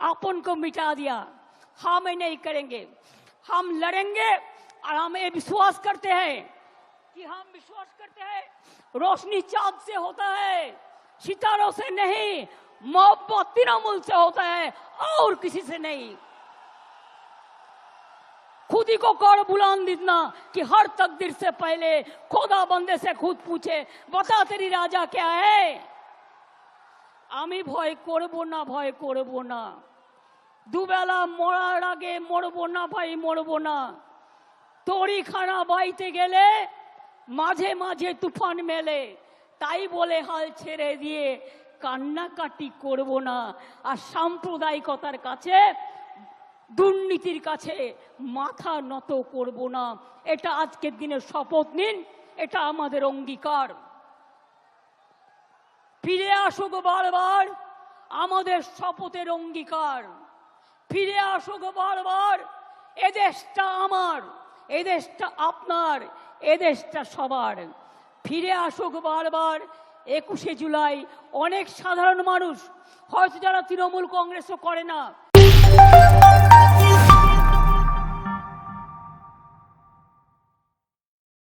अपन को मिटा दिया। हम नहीं करेंगे, हम लड़ेंगे। और हम ये विश्वास करते हैं रोशनी चांद से होता है, सितारों से नहीं, मोहब्बत तृणमूल से होता है और किसी से नहीं। खुद ही को कर बुलान देना कि हर तकदीर से पहले खुदा बंदे से खुद पूछे, बता तेरी राजा क्या है। आमी भय करबो ना, भय करबो ना, दुबेला मरार आगे मरबो ना भाई, मरबो ना। तोरी खाना बाईते गेले माझे माझे तुफान मेले, ताई बोले हाल छेड़े दिए कान्नाकाटी करबो ना। আর সাম্প্রদায়িকতার কাছে, দুর্নীতির কাছে মাথা নত করব না। এটা আজকের দিনের শপথ নিন, এটা আমাদের অঙ্গীকার। ফিরে আসুক বারবার আমাদের শপথের অঙ্গীকার, ফিরে আসুক বারবার। এদেশটা আমার, এদেশটা আপনার, এদেশটা সবার। ফিরে আসুক বারবার 21শে জুলাই। অনেক সাধারণ মানুষ হয়তো যারা তৃণমূল কংগ্রেসও করে না,